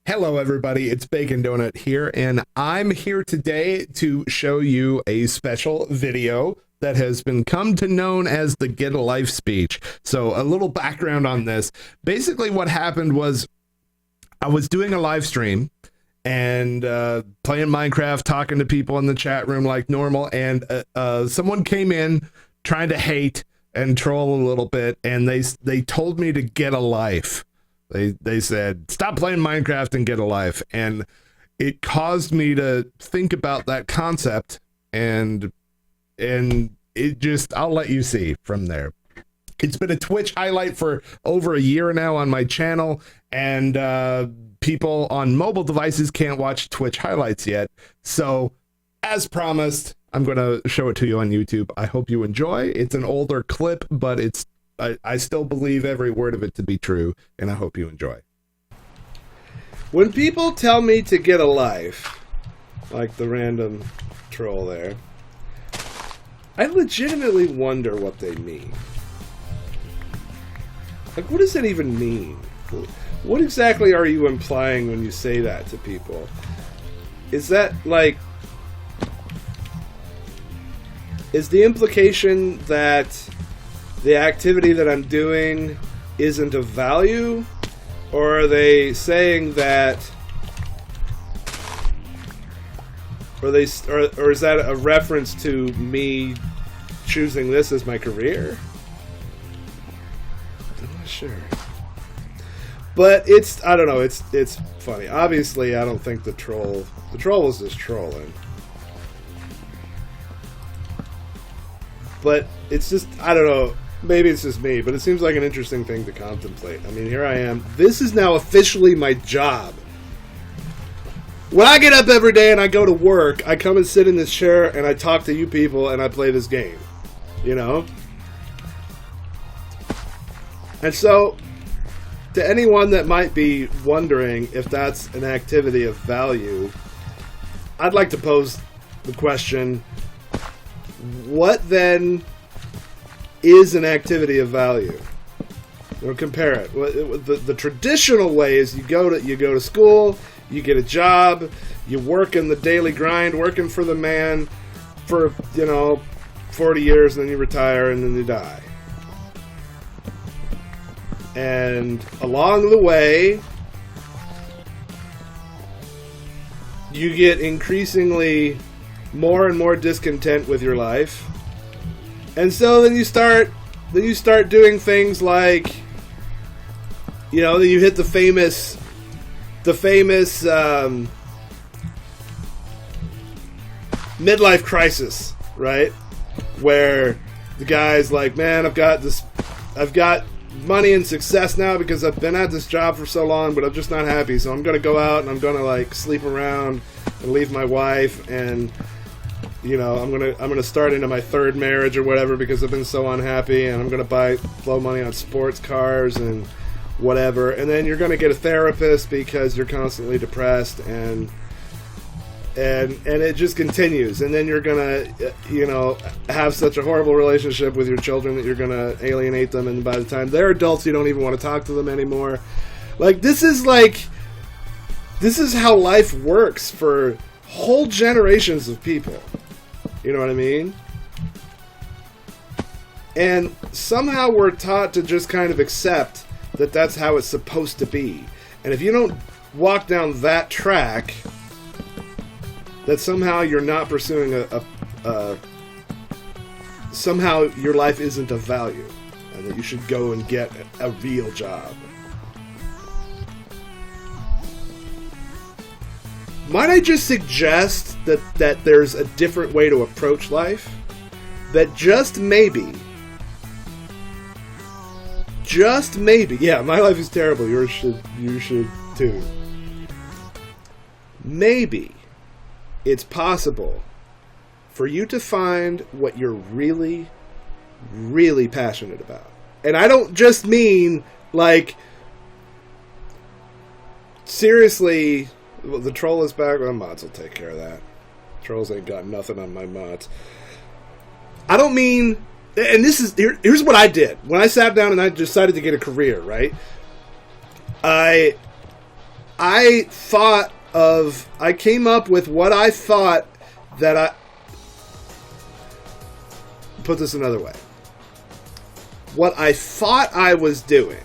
Hello everybody, it's Bacon Donut here, and I'm here today to show you a special video that has been come to known as the Get a Life speech. So a little background on this. Basically what happened was I was doing a live stream and playing Minecraft, talking to people in the chat room like normal, and someone came in trying to hate and troll a little bit, and they told me to get a life. They said, stop playing Minecraft and get a life. And it caused me to think about that concept, and it just, I'll let you see from there. It's been a Twitch highlight for over a year now on my channel, and people on mobile devices can't watch Twitch highlights yet. So as promised, I'm going to show it to you on YouTube. I hope you enjoy. It's an older clip, but I still believe every word of it to be true, and I hope you enjoy. When people tell me to get a life, like the random troll there, I legitimately wonder what they mean. Like, what does that even mean? What exactly are you implying when you say that to people? Is that, like, is the implication that the activity that I'm doing isn't of value? Or are they saying that, or is that a reference to me choosing this as my career? I'm not sure. But it's, I don't know, it's funny. Obviously, I don't think the troll was just trolling. But it's just, I don't know, maybe it's just me, but it seems like an interesting thing to contemplate. I mean, here I am. This is now officially my job. When I get up every day and I go to work, I come and sit in this chair and I talk to you people and I play this game. You know? And so, to anyone that might be wondering if that's an activity of value, I'd like to pose the question, what then is an activity of value? Or compare it. The traditional way is you go to school, you get a job, you work in the daily grind, working for the man for 40 years, and then you retire and then you die. And along the way, you get increasingly more and more discontent with your life. And so then you start doing things like, then you hit the famous midlife crisis, right? Where the guy's like, man, I've got money and success now because I've been at this job for so long, but I'm just not happy. So I'm gonna go out and I'm gonna like sleep around and leave my wife, and I'm gonna start into my third marriage or whatever because I've been so unhappy, and I'm gonna blow money on sports cars and whatever. And then you're gonna get a therapist because you're constantly depressed, and it just continues. And then you're gonna have such a horrible relationship with your children that you're gonna alienate them, and by the time they're adults, you don't even want to talk to them anymore. This is how life works for whole generations of people. You know what I mean? And somehow we're taught to just kind of accept that that's how it's supposed to be. And if you don't walk down that track, that somehow you're not pursuing somehow your life isn't of value, and that you should go and get a real job. Might I just suggest that there's a different way to approach life? That just maybe, yeah, my life is terrible, you should too. Maybe it's possible for you to find what you're really, really passionate about. And I don't just mean, like, seriously, well, the troll is back. Well, mods will take care of that. Trolls ain't got nothing on my mods. I don't mean, and here's what I did. When I sat down and I decided to get a career, right? I I came up with what I thought that put this another way. What I thought I was doing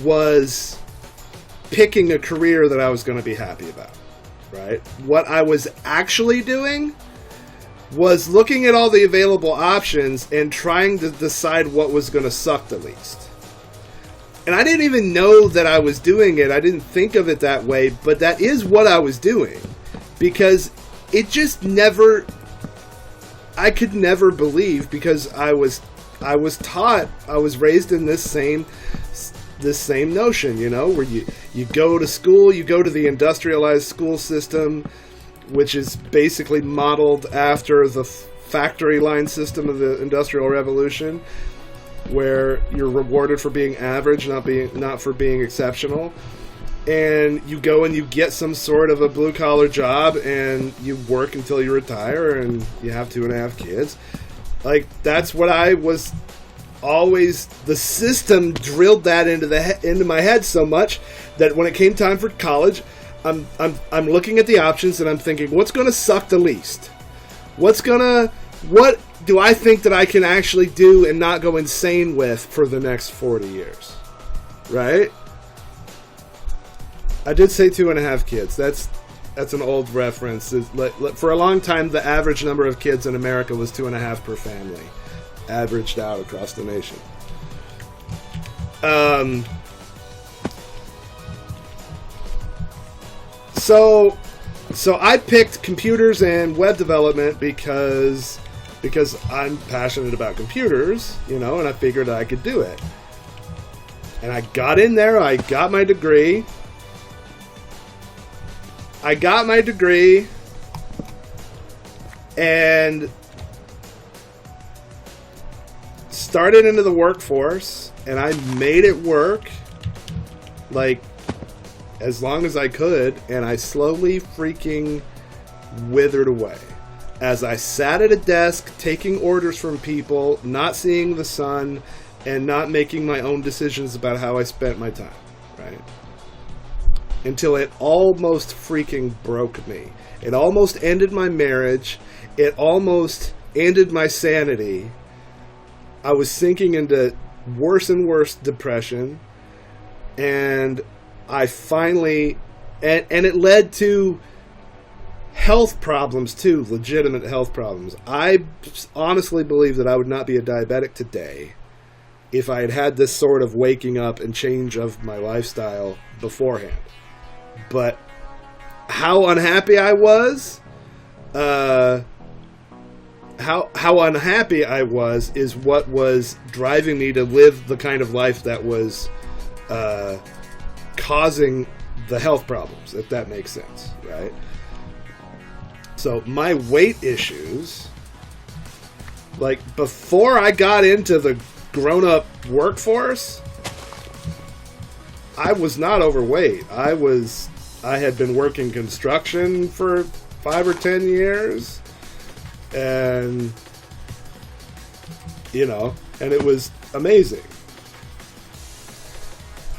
was picking a career that I was going to be happy about, right? What I was actually doing was looking at all the available options and trying to decide what was going to suck the least. And I didn't even know that I was doing it. I didn't think of it that way, but that is what I was doing. Because it just never... I could never believe, because I was taught, I was raised in this same notion, you know, where you go to school, you go to the industrialized school system, which is basically modeled after the factory line system of the Industrial Revolution, where you're rewarded for being average, not for being exceptional. And you go and you get some sort of a blue-collar job, and you work until you retire, and you have 2.5 kids. Like, that's what I was always... The system drilled that into my head so much that when it came time for college, I'm looking at the options, and I'm thinking, what's going to suck the least? What do I think that I can actually do and not go insane with for the next 40 years? Right? I did say 2.5 kids. That's an old reference. For a long time, the average number of kids in America was 2.5 per family, averaged out across the nation. So I picked computers and web development because I'm passionate about computers, you know, and I figured I could do it. And I got in there. I got my degree. And started into the workforce, and I made it work, like, as long as I could, and I slowly freaking withered away. As I sat at a desk, taking orders from people, not seeing the sun, and not making my own decisions about how I spent my time, right? Until it almost freaking broke me. It almost ended my marriage. It almost ended my sanity. I was sinking into worse and worse depression. And I finally... And it led to health problems too, legitimate health problems. I honestly believe that I would not be a diabetic today if I had had this sort of waking up and change of my lifestyle beforehand. But how unhappy I was, how unhappy I was is what was driving me to live the kind of life that was causing the health problems, if that makes sense, right? So my weight issues, like before I got into the grown-up workforce, I was not overweight. I had been working construction for 5 or 10 years, and you know, and it was amazing.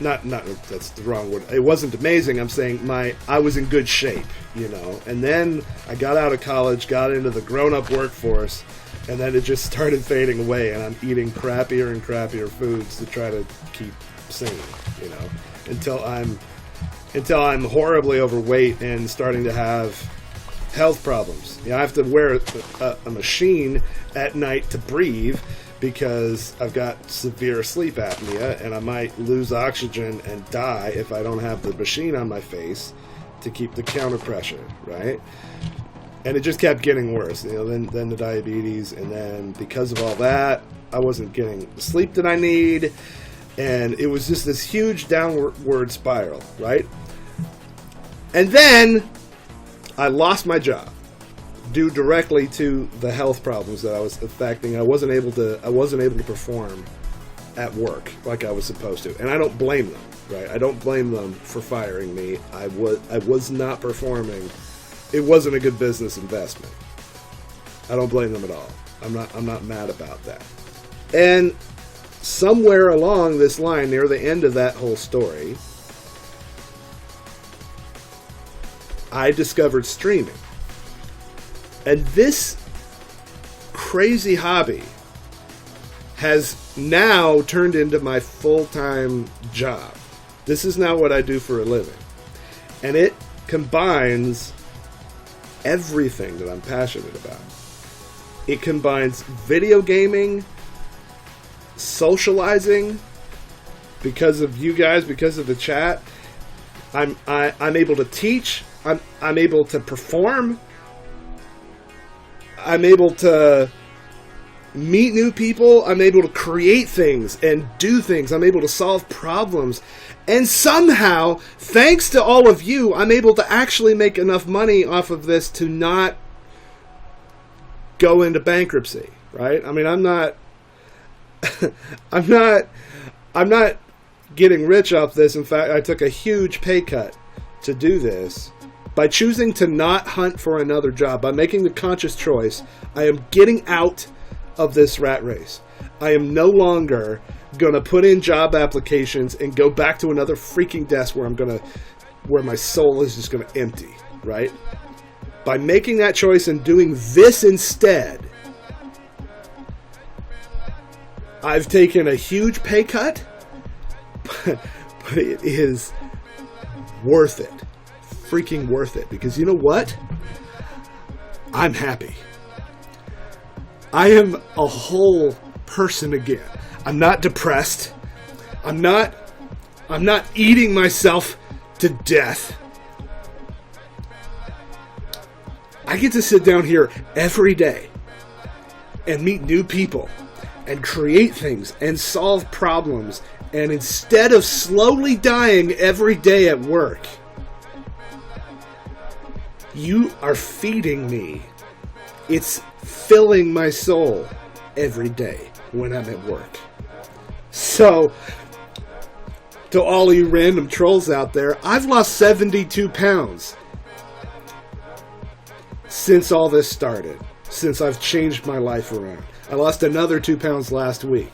Not that's the wrong word. It wasn't amazing. I'm saying I was in good shape, you know. And then I got out of college, got into the grown-up workforce, and then it just started fading away, and I'm eating crappier and crappier foods to try to keep sane, you know, until I'm horribly overweight and starting to have health problems. You know, I have to wear a machine at night to breathe because I've got severe sleep apnea, and I might lose oxygen and die if I don't have the machine on my face to keep the counter pressure, right? And it just kept getting worse, you know, then the diabetes, and then because of all that, I wasn't getting the sleep that I need, and it was just this huge downward spiral, right? And then I lost my job due directly to the health problems that I was affecting. I wasn't able to perform at work like I was supposed to, and I don't blame them, right? I don't blame them for firing me. I was not performing. It wasn't a good business investment. I don't blame them at all. I'm not mad about that. And somewhere along this line, near the end of that whole story, I discovered streaming. And this crazy hobby has now turned into my full-time job. This is now what I do for a living. And it combines everything that I'm passionate about. It combines video gaming, socializing, because of you guys, because of the chat. I'm able to teach. I'm able to perform. I'm able to meet new people. I'm able to create things and do things. I'm able to solve problems. And somehow, thanks to all of you, I'm able to actually make enough money off of this to not go into bankruptcy, right? I mean, I'm not getting rich off this. In fact, I took a huge pay cut to do this. By choosing to not hunt for another job, by making the conscious choice, I am getting out of this rat race. I am no longer going to put in job applications and go back to another freaking desk where my soul is just going to empty, right? By making that choice and doing this instead, I've taken a huge pay cut, but it is worth it. Freaking worth it, because you know what? I'm happy. I am a whole person again. I'm not depressed. I'm not eating myself to death. I get to sit down here every day and meet new people and create things and solve problems, and instead of slowly dying every day at work, you are feeding me. It's filling my soul every day when I'm at work. So, to all you random trolls out there, I've lost 72 pounds since all this started. Since I've changed my life around. I lost another 2 pounds last week.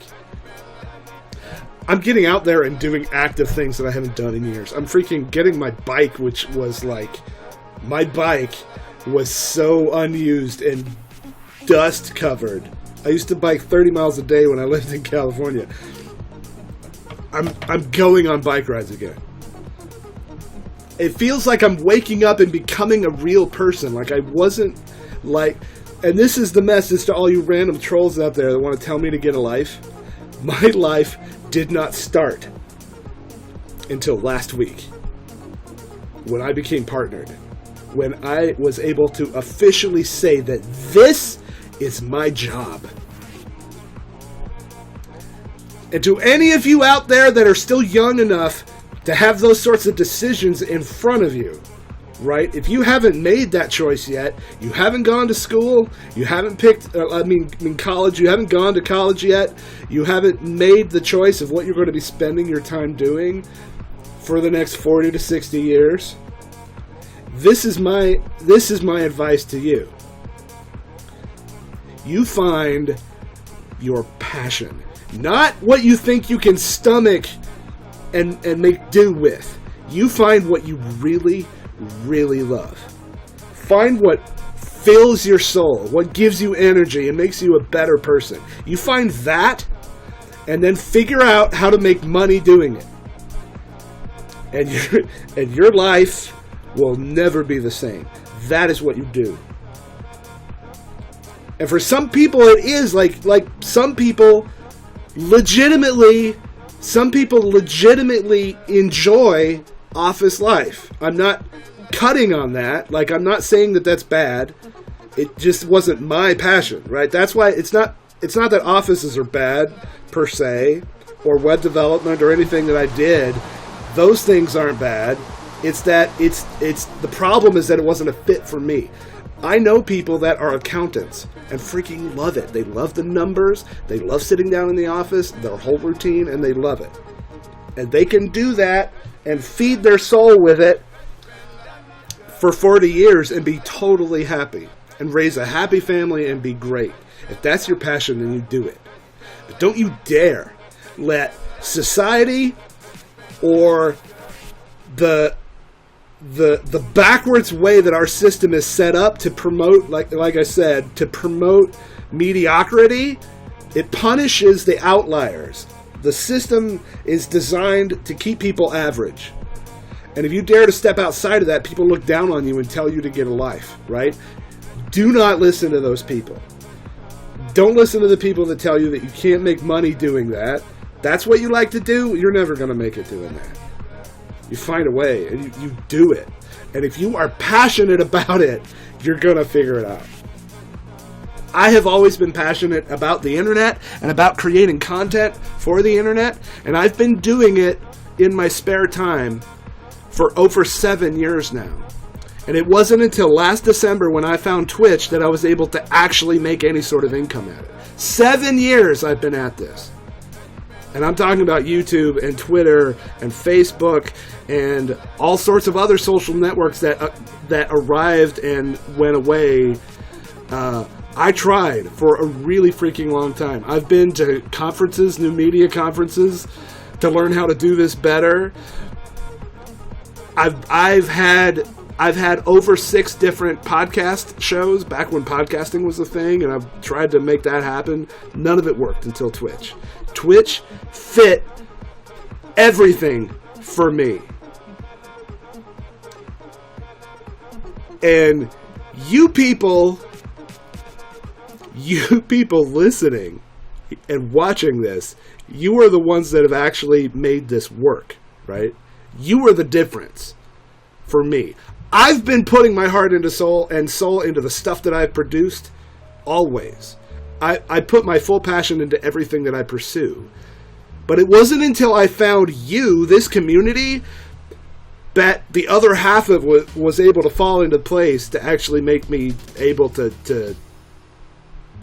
I'm getting out there and doing active things that I haven't done in years. I'm freaking getting my bike, which was like... My bike was so unused and dust covered. I used to bike 30 miles a day when I lived in California. I'm going on bike rides again. It feels like I'm waking up and becoming a real person. Like I wasn't like... And this is the message to all you random trolls out there that want to tell me to get a life. My life did not start until last week when I became partnered. When I was able to officially say that this is my job. And to any of you out there that are still young enough to have those sorts of decisions in front of you, right? If you haven't made that choice yet, you haven't gone to school, you haven't picked, in college, you haven't gone to college yet, you haven't made the choice of what you're going to be spending your time doing for the next 40 to 60 years, This is my advice to you. You find your passion. Not what you think you can stomach and make do with. You find what you really, really love. Find what fills your soul, what gives you energy and makes you a better person. You find that, and then figure out how to make money doing it. And your life will never be the same. That is what you do. And for some people it is like some people legitimately enjoy office life. I'm not cutting on that. Like, I'm not saying that that's bad. It just wasn't my passion, right? That's why it's not that offices are bad per se, or web development or anything that I did. Those things aren't bad. It's that it's the problem is that it wasn't a fit for me. I know people that are accountants and freaking love it. They love the numbers. They love sitting down in the office, their whole routine, and they love it. And they can do that and feed their soul with it for 40 years and be totally happy and raise a happy family and be great. If that's your passion, then you do it. But don't you dare let society or the the backwards way that our system is set up to promote, like I said, to promote mediocrity, it punishes the outliers. The system is designed to keep people average. And if you dare to step outside of that, people look down on you and tell you to get a life, right? Do not listen to those people. Don't listen to the people that tell you that you can't make money doing that. That's what you like to do. You're never going to make it doing that. You find a way, and you do it. And if you are passionate about it, you're going to figure it out. I have always been passionate about the internet and about creating content for the internet, and I've been doing it in my spare time for over 7 years now. And it wasn't until last December when I found Twitch that I was able to actually make any sort of income at it. 7 years I've been at this. And I'm talking about YouTube and Twitter and Facebook and all sorts of other social networks that arrived and went away. I tried for a really freaking long time. I've been to conferences, new media conferences, to learn how to do this better. I've had over 6 different podcast shows back when podcasting was a thing, and I've tried to make that happen. None of it worked until Twitch. Twitch fit everything for me. And you people listening and watching this, you are the ones that have actually made this work, right? You are the difference for me. I've been putting my heart into soul into the stuff that I've produced always. I put my full passion into everything that I pursue. But it wasn't until I found you, this community, that the other half of it was able to fall into place to actually make me able to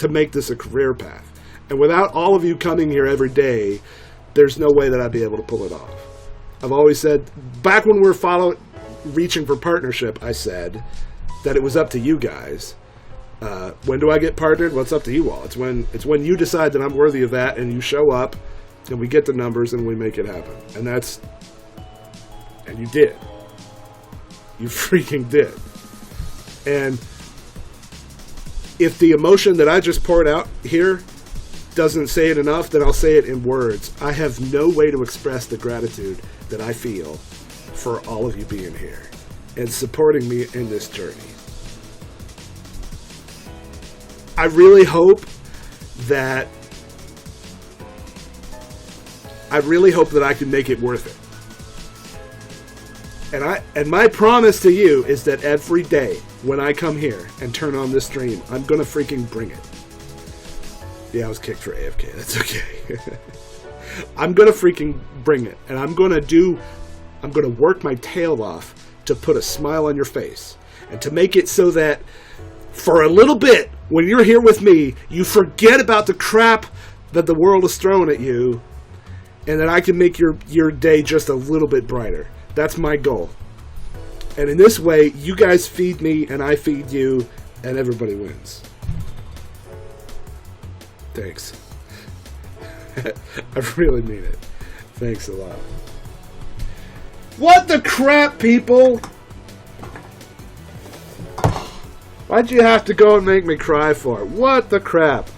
make this a career path. And without all of you coming here every day, there's no way that I'd be able to pull it off. I've always said, back when we were reaching for partnership, I said that it was up to you guys. When do I get partnered? Well, it's up to you all. It's when you decide that I'm worthy of that, and you show up, and we get the numbers, and we make it happen. And you did. You freaking did. And if the emotion that I just poured out here doesn't say it enough, then I'll say it in words. I have no way to express the gratitude that I feel for all of you being here and supporting me in this journey. I really hope that I can make it worth it. And my promise to you is that every day when I come here and turn on this stream, I'm gonna freaking bring it. Yeah, I was kicked for AFK. That's okay. I'm gonna freaking bring it, and I'm gonna work my tail off to put a smile on your face and to make it so that for a little bit, when you're here with me, you forget about the crap that the world is throwing at you, and that I can make your day just a little bit brighter. That's my goal. And in this way, you guys feed me, and I feed you, and everybody wins. Thanks. I really mean it. Thanks a lot. What the crap, people? Why'd you have to go and make me cry for? What the crap?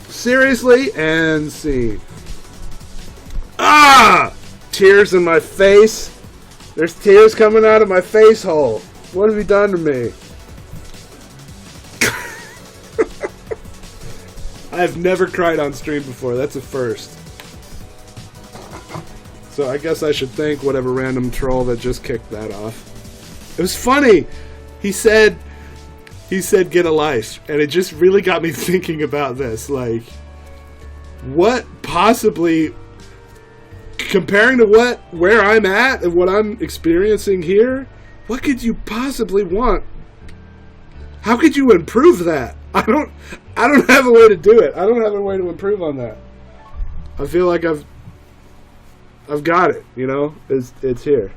Seriously? And scene. Ah! Tears in my face. There's tears coming out of my face hole. What have you done to me? I've never cried on stream before. That's a first. So I guess I should thank whatever random troll that just kicked that off. It was funny. He said get a life, and it just really got me thinking about this. Like, what possibly, comparing to where I'm at and what I'm experiencing here, what could you possibly want? How could you improve that? I don't have a way to do it. I don't have a way to improve on that. I feel like I've got it, you know? It's here.